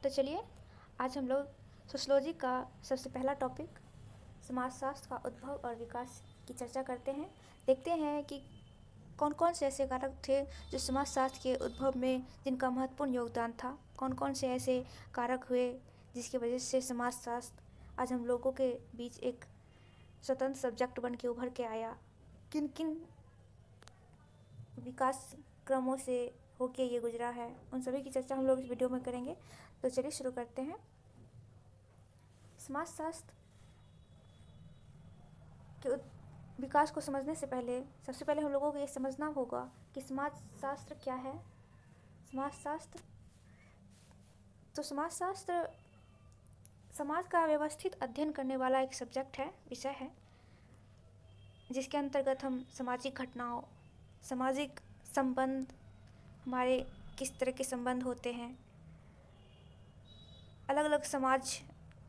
तो चलिए आज हम लोग सोशियोलॉजी का सबसे पहला टॉपिक समाजशास्त्र का उद्भव और विकास की चर्चा करते हैं। देखते हैं कि कौन कौन से ऐसे कारक थे जो समाजशास्त्र के उद्भव में जिनका महत्वपूर्ण योगदान था, कौन कौन से ऐसे कारक हुए जिसकी वजह से समाजशास्त्र आज हम लोगों के बीच एक स्वतंत्र सब्जेक्ट बन के उभर के आया, किन किन विकास क्रमों से होके ये गुजरा है, उन सभी की चर्चा हम लोग इस वीडियो में करेंगे। तो चलिए शुरू करते हैं। समाजशास्त्र के विकास को समझने से पहले सबसे पहले हम लोगों को ये समझना होगा कि समाजशास्त्र क्या है। समाजशास्त्र समाज का व्यवस्थित अध्ययन करने वाला एक सब्जेक्ट है, विषय है, जिसके अंतर्गत हम सामाजिक घटनाओं, सामाजिक संबंध, हमारे किस तरह के संबंध होते हैं, अलग अलग समाज,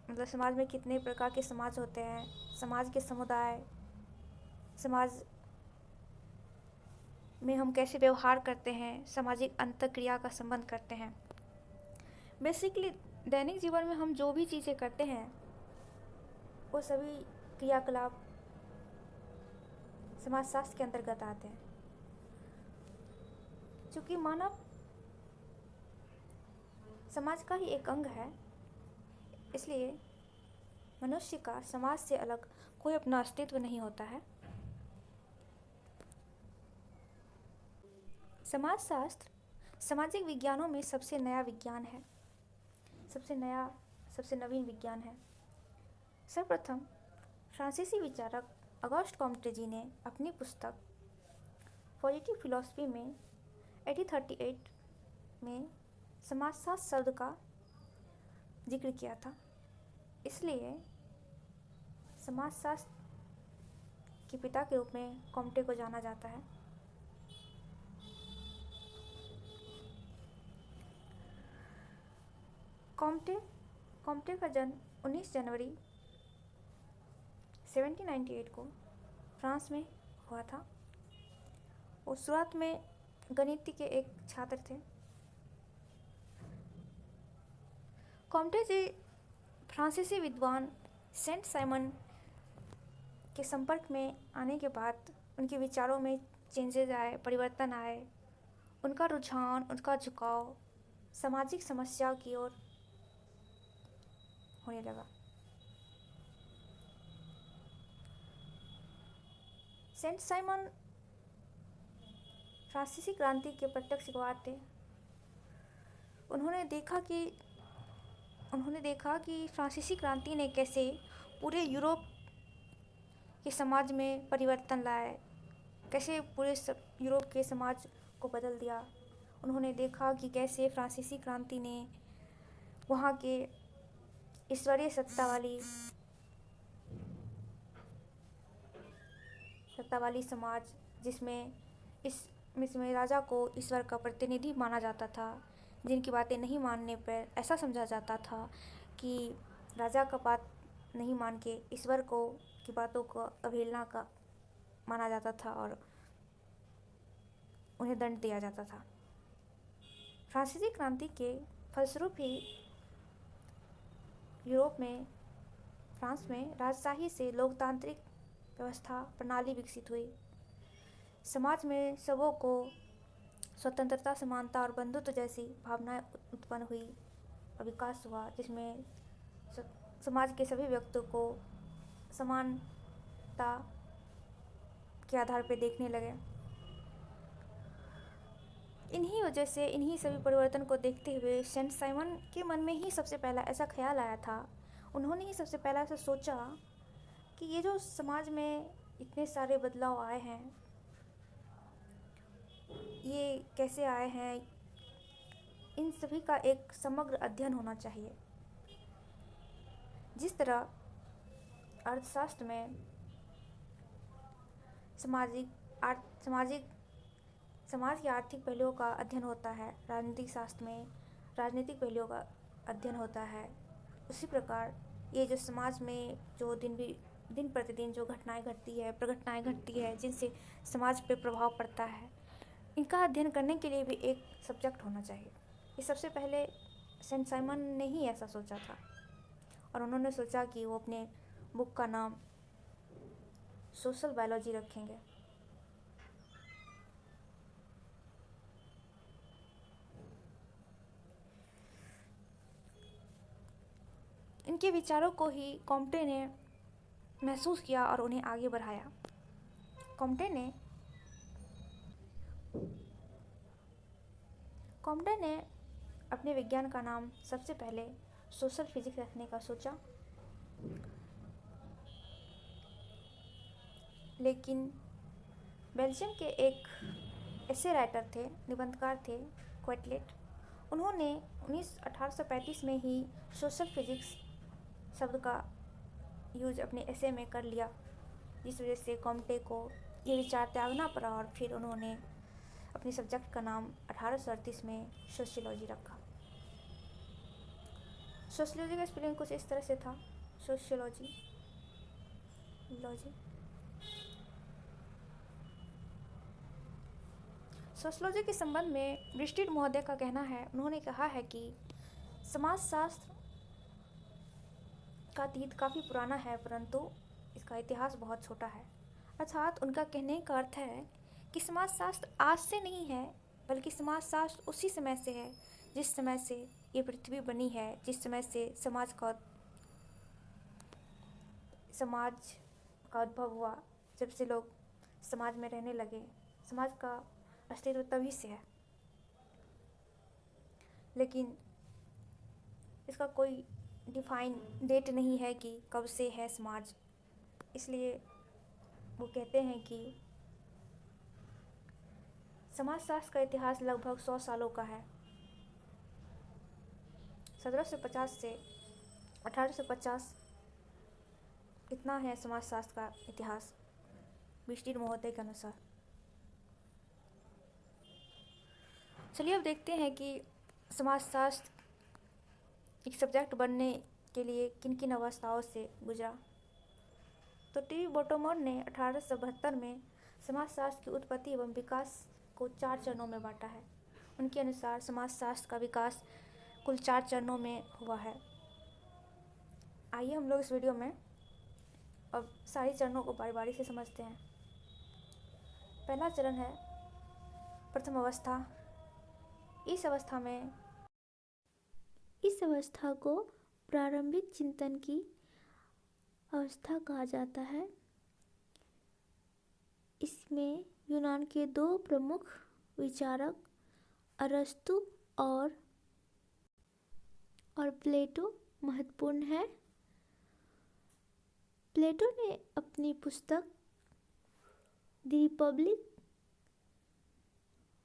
मतलब समाज में कितने प्रकार के समाज होते हैं, समाज के समुदाय, समाज में हम कैसे व्यवहार करते हैं, सामाजिक अंतःक्रिया का संबंध करते हैं। बेसिकली दैनिक जीवन में हम जो भी चीज़ें करते हैं वो सभी क्रियाकलाप समाजशास्त्र के अंतर्गत आते हैं। चूँकि मानव समाज का ही एक अंग है, इसलिए मनुष्य का समाज से अलग कोई अपना अस्तित्व नहीं होता है। समाजशास्त्र सामाजिक विज्ञानों में सबसे नया विज्ञान है, सबसे नवीन विज्ञान है। सर्वप्रथम फ्रांसीसी विचारक ऑगस्ट कॉम्टे जी ने अपनी पुस्तक पॉजिटिव फिलॉसफी में 1838 में समाजशास्त्र शब्द का जिक्र किया था। इसलिए समाजशास्त्र के पिता के रूप में कॉम्टे को जाना जाता है। कॉम्टे का जन्म 19 जनवरी 1798 को फ्रांस में हुआ था। वो शुरुआत में गणित के एक छात्र थे। कॉम्टे जी फ्रांसीसी विद्वान सेंट साइमन के संपर्क में आने के बाद उनके विचारों में चेंजेस आए, परिवर्तन आए। उनका रुझान, उनका झुकाव सामाजिक समस्याओं की ओर होने लगा। सेंट साइमन फ्रांसीसी क्रांति के प्रत्यक्ष गवाह थे। उन्होंने देखा कि फ्रांसीसी क्रांति ने कैसे पूरे यूरोप के समाज में परिवर्तन लाए, कैसे पूरे यूरोप के समाज को बदल दिया। उन्होंने देखा कि कैसे फ्रांसीसी क्रांति ने वहाँ के ईश्वरीय सत्ता वाली समाज, जिसमें राजा को ईश्वर का प्रतिनिधि माना जाता था, जिनकी बातें नहीं मानने पर ऐसा समझा जाता था कि राजा का बात नहीं मान के ईश्वर की बातों को अवहेलना का माना जाता था और उन्हें दंड दिया जाता था। फ्रांसीसी क्रांति के फलस्वरूप ही यूरोप में, फ्रांस में राजशाही से लोकतांत्रिक व्यवस्था प्रणाली विकसित हुई। समाज में सबों को स्वतंत्रता, समानता और बंधुत्व जैसी भावनाएं उत्पन्न हुई और विकास हुआ, जिसमें समाज के सभी व्यक्तियों को समानता के आधार पर देखने लगे। इन्हीं वजह से इन्हीं सभी परिवर्तन को देखते हुए सेंट साइमन के मन में ही सबसे पहला ऐसा ख्याल आया था। उन्होंने ही सबसे पहला ऐसा सोचा कि ये जो समाज में इतने सारे बदलाव आए हैं, ये कैसे आए हैं, इन सभी का एक समग्र अध्ययन होना चाहिए। जिस तरह अर्थशास्त्र में समाज के आर्थिक पहलुओं का अध्ययन होता है, राजनीतिक शास्त्र में राजनीतिक पहलुओं का अध्ययन होता है, उसी प्रकार ये जो समाज में जो दिन प्रतिदिन जो प्रघटनाएं घटती है, जिनसे समाज पे प्रभाव पड़ता है, इनका अध्ययन करने के लिए भी एक सब्जेक्ट होना चाहिए। ये सबसे पहले सेंट साइमन ने ही ऐसा सोचा था और उन्होंने सोचा कि वो अपने बुक का नाम सोशल बायोलॉजी रखेंगे। इनके विचारों को ही कॉम्टे ने महसूस किया और उन्हें आगे बढ़ाया। कॉम्टे ने अपने विज्ञान का नाम सबसे पहले सोशल फिजिक्स रखने का सोचा, लेकिन बेल्जियम के एक एसे राइटर थे, निबंधकार थे, क्वेटलेट, उन्होंने 1835 में ही सोशल फिजिक्स शब्द का यूज अपने एसे में कर लिया, जिस वजह से कॉम्टे को ये विचार त्यागना पड़ा और फिर उन्होंने अपने सब्जेक्ट का नाम 1838 में सोशियोलॉजी रखा। सोशियोलॉजी का स्पेलिंग कुछ इस तरह से था, सोशियोलॉजी लॉजी। सोशियोलॉजी के संबंध में ब्रिस्टिड महोदय का कहना है, उन्होंने कहा है कि समाजशास्त्र का अतीत काफ़ी पुराना है, परंतु इसका इतिहास बहुत छोटा है। अर्थात उनका कहने का अर्थ है कि समाजशास्त्र आज से नहीं है, बल्कि समाजशास्त्र उसी समय से है जिस समय से ये पृथ्वी बनी है, जिस समय से समाज का उद्भव हुआ, जब से लोग समाज में रहने लगे। समाज का अस्तित्व तभी से है, लेकिन इसका कोई डिफाइन डेट नहीं है कि कब से है समाज। इसलिए वो कहते हैं कि समाजशास्त्र का इतिहास लगभग 100 सालों का है। 1750 से 1850 इतना है समाजशास्त्र का इतिहास, ब्रिस्टिड महोदय के अनुसार। चलिए अब देखते हैं कि समाजशास्त्र एक सब्जेक्ट बनने के लिए किन किन अवस्थाओं से गुजरा। तो टी बोटोमर ने 1872 में समाजशास्त्र की उत्पत्ति एवं विकास को 4 चरणों में बांटा है। उनके अनुसार समाजशास्त्र का विकास कुल 4 चरणों में हुआ है। आइए हम लोग इस वीडियो में अब सारी चरणों को बारी बारी से समझते हैं। पहला चरण है प्रथम अवस्था। इस अवस्था को प्रारंभिक चिंतन की अवस्था कहा जाता है। इसमें यूनान के 2 प्रमुख विचारक अरस्तु और प्लेटो महत्वपूर्ण है। प्लेटो ने अपनी पुस्तक द रिपब्लिक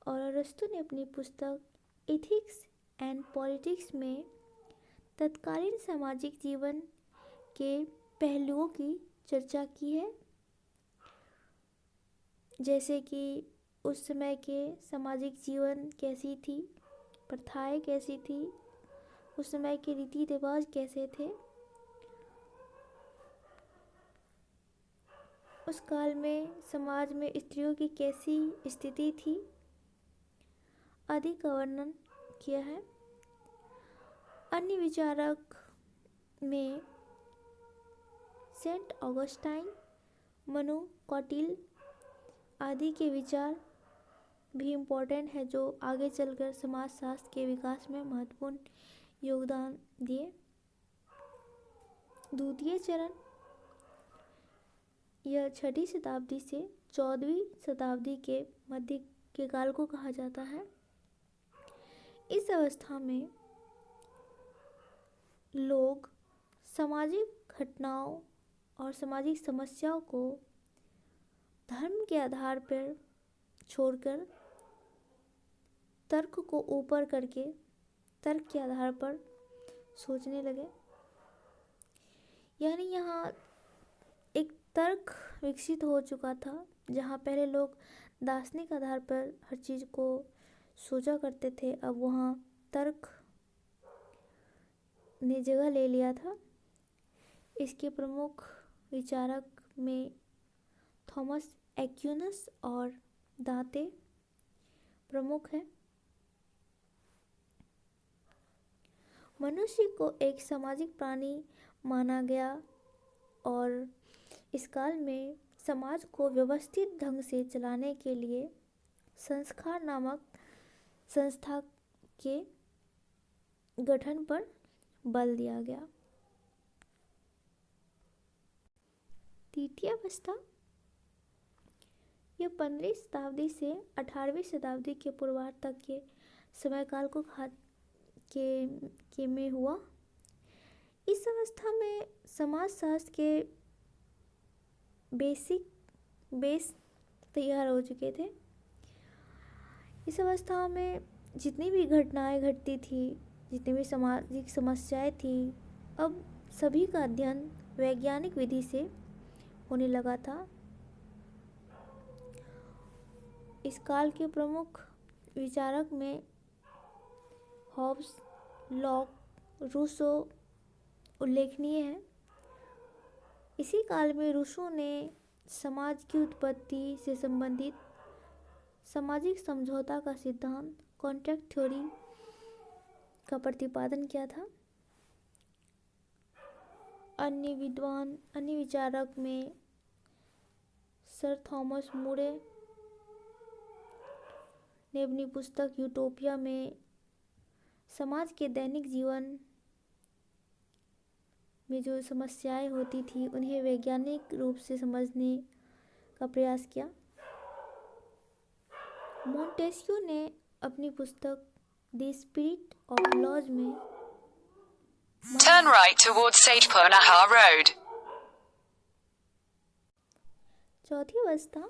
और अरस्तु ने अपनी पुस्तक एथिक्स एंड पॉलिटिक्स में तत्कालीन सामाजिक जीवन के पहलुओं की चर्चा की है, जैसे कि उस समय के सामाजिक जीवन कैसी थी, प्रथाएं कैसी थी, उस समय के रीति रिवाज कैसे थे, उस काल में समाज में स्त्रियों की कैसी स्थिति थी आदि का वर्णन किया है। अन्य विचारक में सेंट ऑगस्टाइन, मनु कौटिल्य आदि के विचार भी इम्पोर्टेंट है, जो आगे चलकर समाजशास्त्र के विकास में महत्वपूर्ण योगदान दिए। द्वितीय चरण, यह 6वीं शताब्दी से 14वीं शताब्दी के मध्य के काल को कहा जाता है। इस अवस्था में लोग सामाजिक घटनाओं और सामाजिक समस्याओं को धर्म के आधार पर छोड़कर तर्क को ऊपर करके तर्क के आधार पर सोचने लगे। यानी यहाँ एक तर्क विकसित हो चुका था, जहाँ पहले लोग दार्शनिक आधार पर हर चीज़ को सोचा करते थे, अब वहाँ तर्क ने जगह ले लिया था। इसके प्रमुख विचारक में थॉमस एक्विनस और दांते प्रमुख हैं। मनुष्य को एक सामाजिक प्राणी माना गया और इस काल में समाज को व्यवस्थित ढंग से चलाने के लिए संस्कार नामक संस्था के गठन पर बल दिया गया। तृतीय अवस्था यह 15वीं शताब्दी से 18वीं शताब्दी के पूर्वार्ध तक के समयकाल को में हुआ। इस अवस्था में समाजशास्त्र के बेस तैयार हो चुके थे। इस अवस्था में जितनी भी घटनाएं घटती थी, जितनी भी सामाजिक समस्याएं थी, अब सभी का अध्ययन वैज्ञानिक विधि से होने लगा था। इस काल के प्रमुख विचारक में हॉब्स, लॉक, रूसो उल्लेखनीय है। इसी काल में रूसो ने समाज की उत्पत्ति से संबंधित सामाजिक समझौता का सिद्धांत कॉन्ट्रैक्ट थ्योरी का प्रतिपादन किया था। अन्य विचारक में सर थॉमस मूरे ने अपनी पुस्तक यूटोपिया में समाज के दैनिक जीवन में जो समस्याएं होती थी उन्हें वैज्ञानिक रूप से समझने का प्रयास किया। मॉन्टेस्क्यू ने अपनी पुस्तक द स्पिरिट ऑफ लॉज में Turn right towards Sageponaha Road. चौथी अवस्था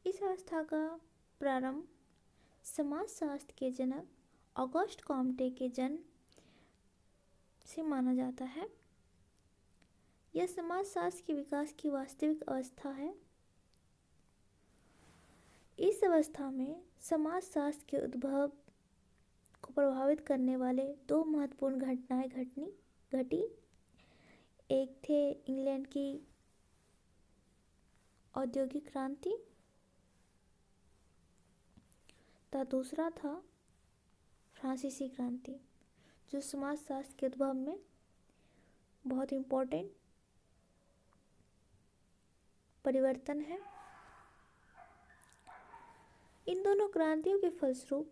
इस अवस्था का प्रारंभ समाजशास्त्र के जनक ऑगस्ट कॉम्टे के जन्म से माना जाता है। यह समाजशास्त्र के विकास की वास्तविक अवस्था है। इस अवस्था में समाजशास्त्र के उद्भव को प्रभावित करने वाले दो महत्वपूर्ण घटनाएं घटी। एक थे इंग्लैंड की औद्योगिक क्रांति तथा दूसरा था फ्रांसीसी क्रांति, जो समाजशास्त्र के उद्भव में बहुत इम्पोर्टेंट परिवर्तन है। इन दोनों क्रांतियों के फलस्वरूप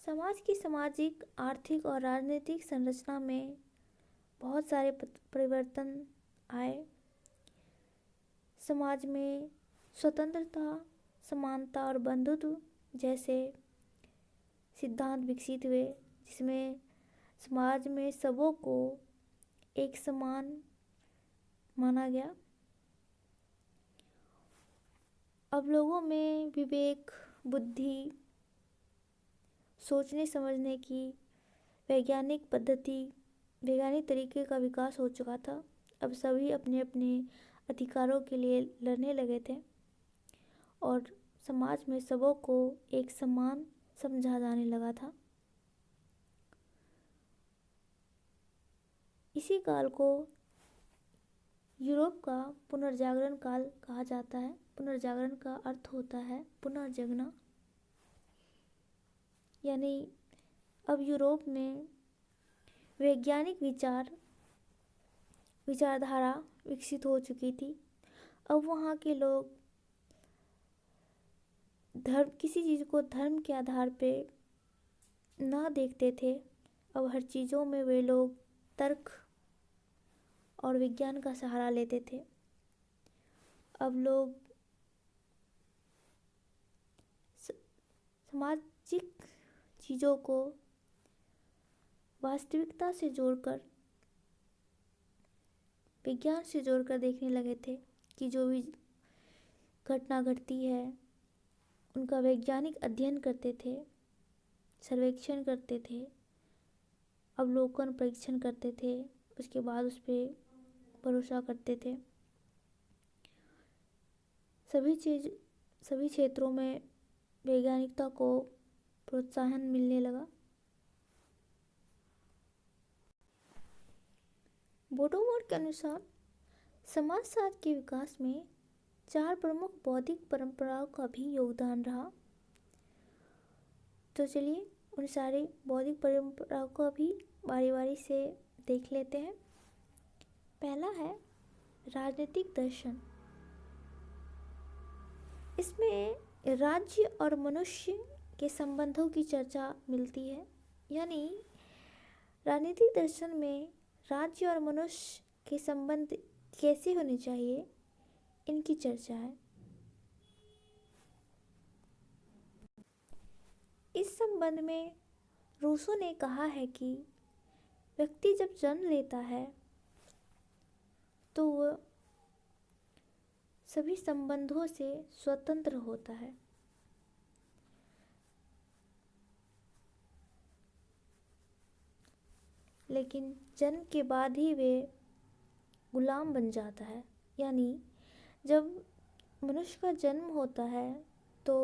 समाज की सामाजिक, आर्थिक और राजनीतिक संरचना में बहुत सारे परिवर्तन आए। समाज में स्वतंत्रता, समानता और बंधुत्व जैसे सिद्धांत विकसित हुए, जिसमें समाज में सबों को एक समान माना गया। अब लोगों में विवेक, बुद्धि, सोचने समझने की वैज्ञानिक तरीके का विकास हो चुका था। अब सभी अपने अपने अधिकारों के लिए लड़ने लगे थे और समाज में सबों को एक समान समझा जाने लगा था। इसी काल को यूरोप का पुनर्जागरण काल कहा जाता है। पुनर्जागरण का अर्थ होता है पुनर्जगना, यानी अब यूरोप में वैज्ञानिक विचारधारा विकसित हो चुकी थी। अब वहाँ के लोग किसी चीज़ को धर्म के आधार पे ना देखते थे। अब हर चीज़ों में वे लोग तर्क और विज्ञान का सहारा लेते थे। अब लोग सामाजिक चीज़ों को वास्तविकता से जोड़कर, विज्ञान से जोड़कर देखने लगे थे कि जो भी घटना घटती है उनका वैज्ञानिक अध्ययन करते थे, सर्वेक्षण करते थे, अवलोकन परीक्षण करते थे, उसके बाद उस पर भरोसा करते थे। सभी क्षेत्रों में वैज्ञानिकता को प्रोत्साहन मिलने लगा। बोटोमोर के अनुसार समाजशास्त्र के विकास में 4 प्रमुख बौद्धिक परंपराओं का भी योगदान रहा। तो चलिए उन सारी बौद्धिक परंपराओं को भी बारी बारी से देख लेते हैं। पहला है राजनीतिक दर्शन। इसमें राज्य और मनुष्य के संबंधों की चर्चा मिलती है, यानी राजनीतिक दर्शन में राज्य और मनुष्य के संबंध कैसे होने चाहिए, इनकी चर्चा है। इस संबंध में रूसो ने कहा है कि व्यक्ति जब जन्म लेता है तो वह सभी संबंधों से स्वतंत्र होता है, लेकिन जन्म के बाद ही वे गुलाम बन जाता है। यानी जब मनुष्य का जन्म होता है तो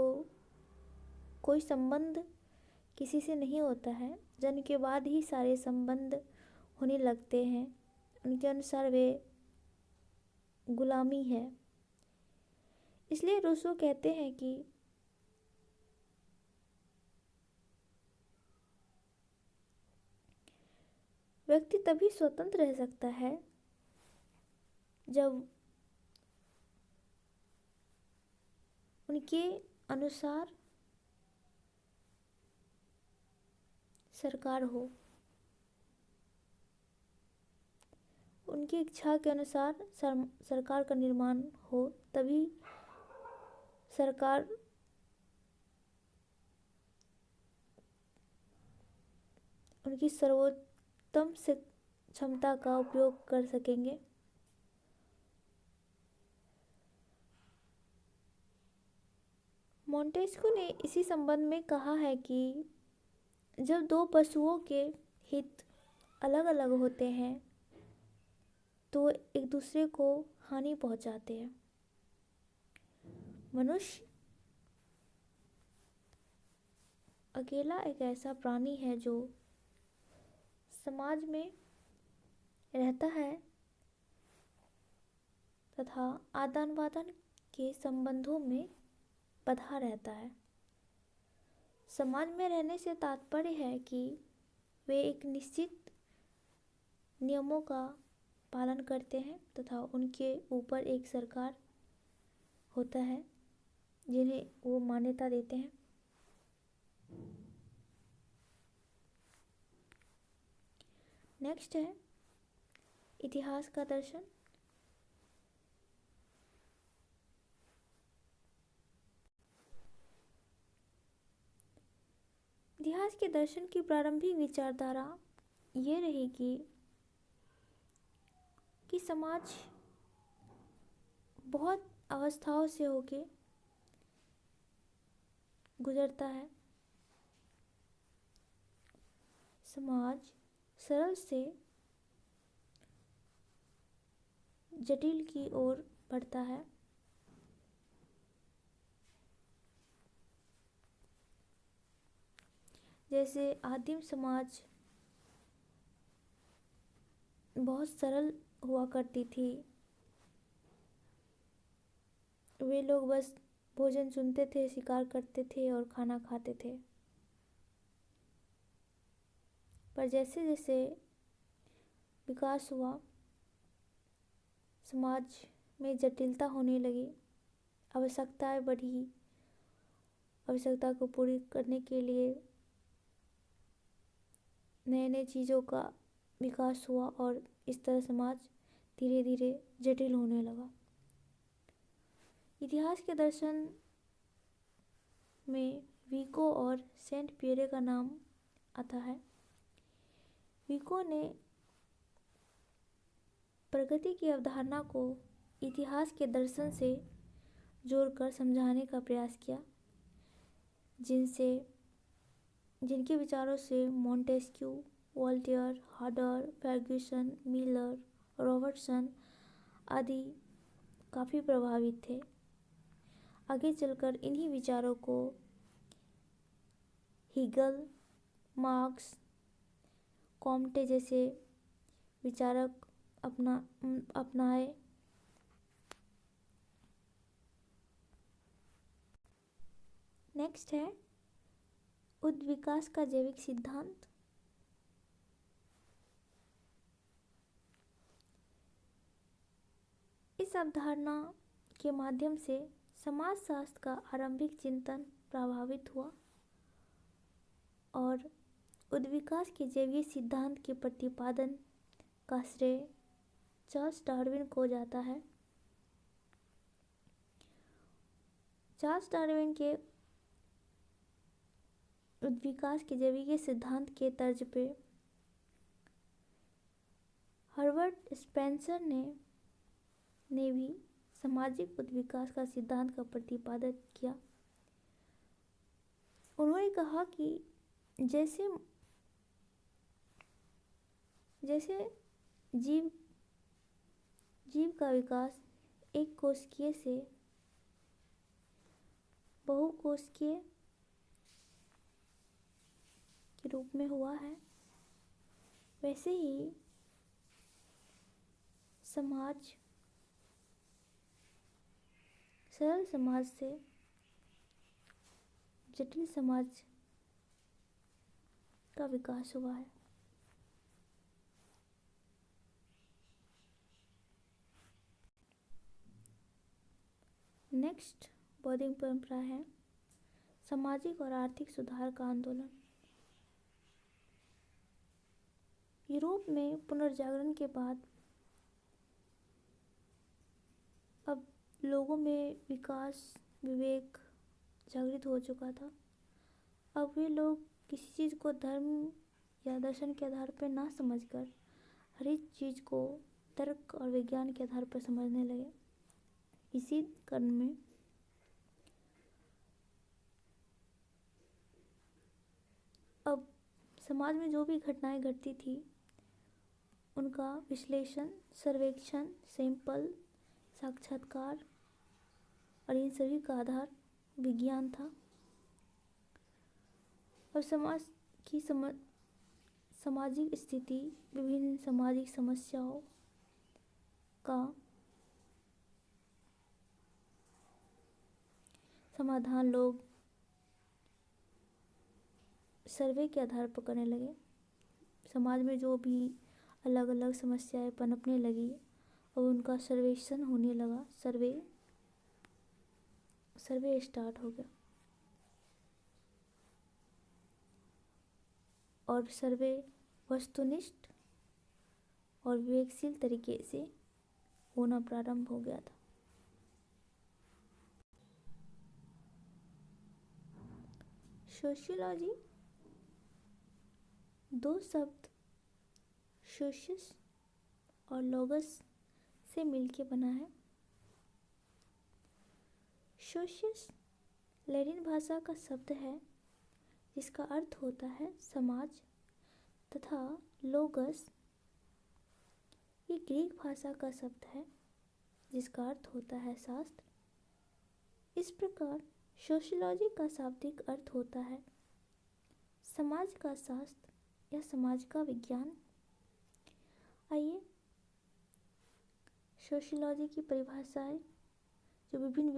कोई संबंध किसी से नहीं होता है, जन्म के बाद ही सारे संबंध होने लगते हैं। उनके अनुसार वे गुलामी है। इसलिए रूसो कहते हैं कि व्यक्ति तभी स्वतंत्र रह सकता है जब उनके अनुसार सरकार हो, उनकी इच्छा के अनुसार सरकार का निर्माण हो, तभी सरकार उनकी सर्वोत्तम से क्षमता का उपयोग कर सकेंगे। मोंटेस्क्यू ने इसी संबंध में कहा है कि जब दो पशुओं के हित अलग अलग होते हैं तो एक दूसरे को हानि पहुंचाते हैं। मनुष्य अकेला एक ऐसा प्राणी है जो समाज में रहता है तथा आदान प्रदान के संबंधों में बंधा रहता है। समाज में रहने से तात्पर्य है कि वे एक निश्चित नियमों का पालन करते हैं तथा उनके ऊपर एक सरकार होता है जिन्हें वो मान्यता देते हैं। नेक्स्ट है इतिहास का दर्शन। इतिहास के दर्शन की प्रारंभिक विचारधारा ये रहेगी कि समाज बहुत अवस्थाओं से होके गुजरता है। समाज सरल से जटिल की ओर बढ़ता है। जैसे आदिम समाज बहुत सरल हुआ करती थी, वे लोग बस भोजन चुनते थे, शिकार करते थे और खाना खाते थे। पर जैसे जैसे विकास हुआ, समाज में जटिलता होने लगी, आवश्यकताएं बढ़ी। आवश्यकता को पूरी करने के लिए नए नए चीज़ों का विकास हुआ और इस तरह समाज धीरे धीरे जटिल होने लगा। इतिहास के दर्शन में विको और सेंट पियरे का नाम आता है। विको ने प्रगति की अवधारणा को इतिहास के दर्शन से जोड़कर समझाने का प्रयास किया, जिनके विचारों से Montesquieu, Voltaire, Herder, Ferguson, Millar, Robertson आदि काफ़ी प्रभावित थे। आगे चलकर इन्हीं विचारों को हीगल, मार्क्स, कॉम्टे जैसे विचारक अपनाए। नेक्स्ट है उद्विकास का जैविक सिद्धांत। इस अवधारणा के माध्यम से समाजशास्त्र का आरंभिक चिंतन प्रभावित हुआ और उद्विकास के जैविक सिद्धांत के प्रतिपादन का श्रेय चार्ल्स डार्विन को जाता है। चार्ल्स डार्विन के उद्विकास के जैविक सिद्धांत के तर्ज पे हर्बर्ट स्पेंसर ने भी सामाजिक उद्विकास का सिद्धांत का प्रतिपादन किया। उन्होंने कहा कि जैसे जीव का विकास एक कोशिकीय से बहुकोशिकीय के रूप में हुआ है, वैसे ही समाज सरल समाज से जटिल समाज का विकास हुआ है। नेक्स्ट बौद्धिक परंपरा है सामाजिक और आर्थिक सुधार का आंदोलन। यूरोप में पुनर्जागरण के बाद अब लोगों में विकास विवेक जागृत हो चुका था। अब वे लोग किसी चीज़ को धर्म या दर्शन के आधार पर ना समझकर हर एक चीज़ को तर्क और विज्ञान के आधार पर समझने लगे। इसी क्रम में अब समाज में जो भी घटनाएं घटती थी उनका विश्लेषण, सर्वेक्षण, सैंपल, साक्षात्कार और इन सभी का आधार विज्ञान था। और समाज की सामाजिक स्थिति, विभिन्न सामाजिक समस्याओं का समाधान लोग सर्वे के आधार पर करने लगे। समाज में जो भी अलग अलग समस्याएं पनपने लगी और उनका सर्वेक्षण होने लगा, सर्वे स्टार्ट हो गया और सर्वे वस्तुनिष्ठ और विवेकशील तरीके से होना प्रारंभ हो गया था। सोशियोलॉजी दो शब्द सोशियस और लोगस से मिलके बना है। सोशियस लैटिन भाषा का शब्द है जिसका अर्थ होता है समाज, तथा लोगस ये ग्रीक भाषा का शब्द है जिसका अर्थ होता है शास्त्र। इस प्रकार सोशियोलॉजी का शाब्दिक अर्थ होता है समाज का शास्त्र या समाज का विज्ञान। आइए सोशियोलॉजी की परिभाषाएं जो विभिन्न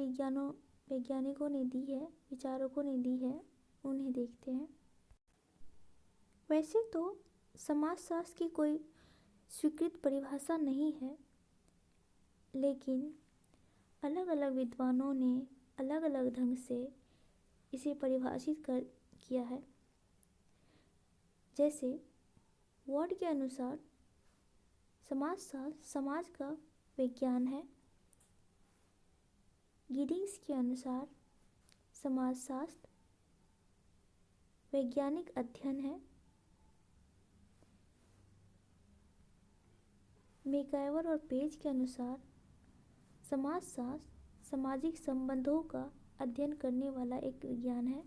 वैज्ञानिकों ने दी है, विचारकों ने दी है, उन्हें देखते हैं। वैसे तो समाजशास्त्र की कोई स्वीकृत परिभाषा नहीं है, लेकिन अलग अलग विद्वानों ने अलग अलग ढंग से इसे परिभाषित किया है। जैसे वर्ड के अनुसार समाजशास्त्र समाज का विज्ञान है। गिडिंग्स के अनुसार समाजशास्त्र वैज्ञानिक अध्ययन है। मैकआवर और पेज के अनुसार समाजशास्त्र सामाजिक संबंधों का अध्ययन करने वाला एक विज्ञान है।